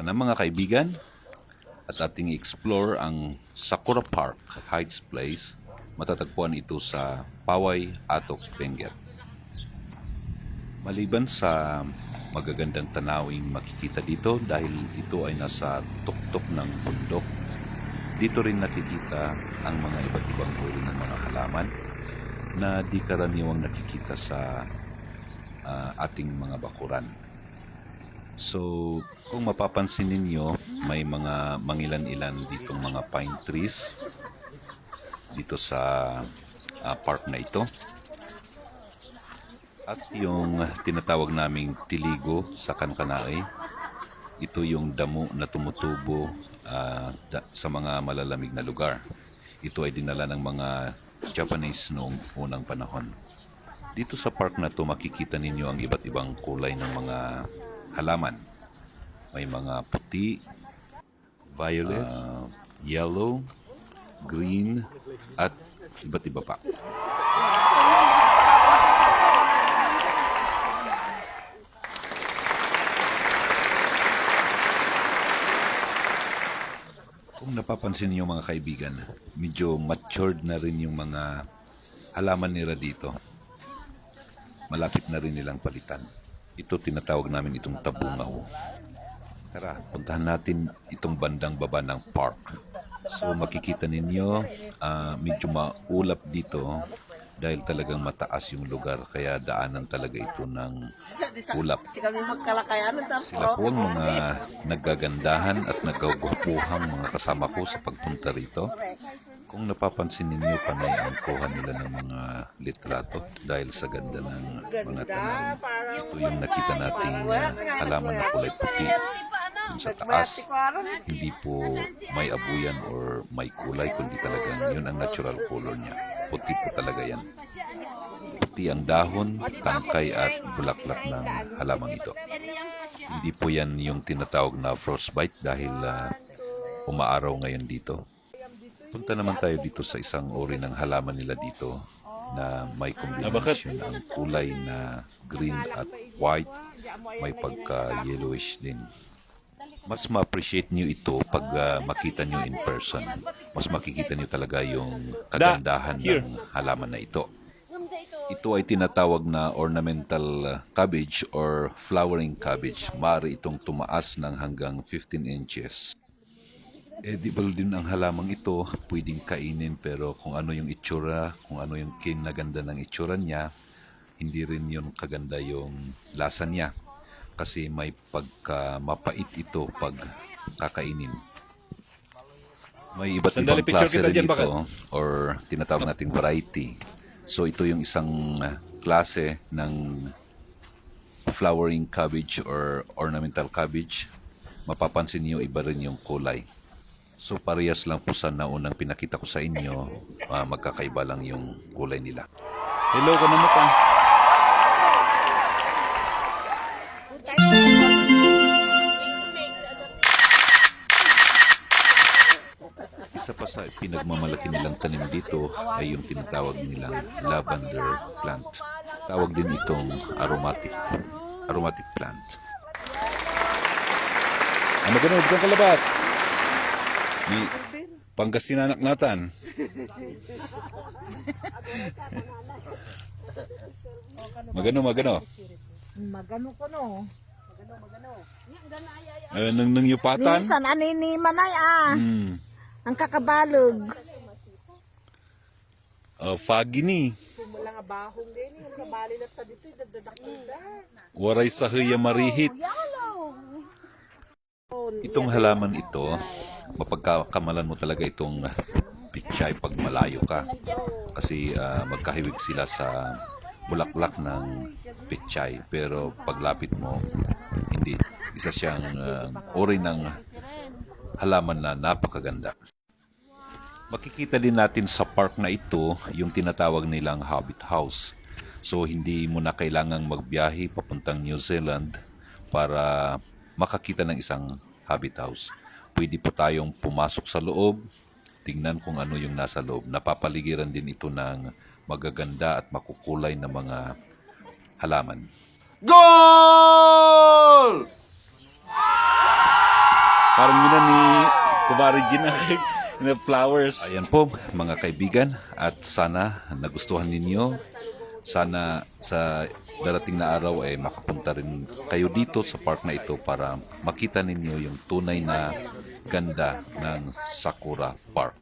Tara na mga kaibigan at ating explore ang Sakura Park Heights Place. Matatagpuan ito sa Poway, Atok, Benguet. Maliban sa magagandang tanawing makikita dito dahil ito ay nasa tuktok ng bundok, dito rin nakikita ang mga iba't ibang uri ng mga halaman na di karaniwang nakikita sa ating mga bakuran. So, kung mapapansin ninyo, may mga mangilan-ilan ditong mga pine trees dito sa park na ito. At yung tinatawag naming tiligo sa Kankanaey, ito yung damo na tumutubo sa mga malalamig na lugar. Ito ay dinala ng mga Japanese noong unang panahon. Dito sa park na to makikita ninyo ang iba't ibang kulay ng mga halaman. May mga puti, violet, yellow, green, at iba't iba pa. Kung napapansin niyo mga kaibigan, medyo matured na rin yung mga halaman nila dito. Malapit na rin nilang palitan. Ito tinatawag namin itong tabungaw. Tara, puntahan natin itong bandang baba ng park. So makikita ninyo, medyo maulap dito dahil talagang mataas yung lugar. Kaya daanan talaga ito ng ulap. Sila po ang mga naggagandahan at nagagwapuhang mga kasama ko sa pagpunta rito. Kung napapansin ninyo, panay ang kuha nila ng mga litrato dahil sa ganda ng mga tanawin. Ito yung nakita nating halaman na kulay puti. Yung sa taas, hindi po may abuyan or may kulay, kundi talagang yun ang natural color niya. Puti po talaga yan. Puti ang dahon, tangkay at bulaklak ng halamang ito. Hindi po yan yung tinatawag na frostbite dahil umaaraw ngayon dito. Punta naman tayo dito sa isang uri ng halaman nila dito na may kombinasyon ang kulay na green at white, may pagka-yellowish din. Mas ma-appreciate nyo ito pag makita nyo in person. Mas makikita nyo talaga yung kagandahan ng halaman na ito. Ito ay tinatawag na ornamental cabbage or flowering cabbage. Maaari itong tumaas ng hanggang 15 inches. Edible din ang halamang ito, pwedeng kainin pero kung ano yung itsura, kung ano yung kinaganda ng itsura niya, hindi rin yun kaganda yung lasa niya. Kasi may pagka-mapait ito pag kakainin. May iba't ibang klase rin ito or tinatawag nating variety. So ito yung isang klase ng flowering cabbage or ornamental cabbage. Mapapansin niyo iba rin yung kulay. So parehas lang po sa naunang pinakita ko sa inyo, magkakaiba lang yung kulay nila. Hello ka naman ka. Isa pa sa pinagmamalaki nilang tanim dito ay yung tinatawag nilang lavender plant. Tawag din itong aromatic plant. Ano ganun, bukang kalabat? Ni Pangasinan anak natan. Magano. Magano ko no. Nang yupatan. Minsan anini manay ang kakabalog. Fagi ni. Waray sa hiya marihit. Itong halaman ito, mapagkakamalan mo talaga itong pichay pag malayo ka. Kasi magkahiwig sila sa bulaklak ng pichay. Pero paglapit mo, hindi. Isa siyang uri ng halaman na napakaganda. Makikita din natin sa park na ito yung tinatawag nilang Hobbit House. So hindi mo na kailangang magbiyahe papuntang New Zealand para makakita ng isang Hobbit House. Pwede po tayong pumasok sa loob, tingnan kung ano yung nasa loob. Napapaligiran din ito ng magaganda at makukulay na mga halaman. Goal! Parang yun na ni Kumari Gina na flowers. Ayan po mga kaibigan, at sana nagustuhan ninyo. Sana sa darating na araw ay makapunta rin kayo dito sa park na ito para makita ninyo yung tunay na ganda ng Sakura Park.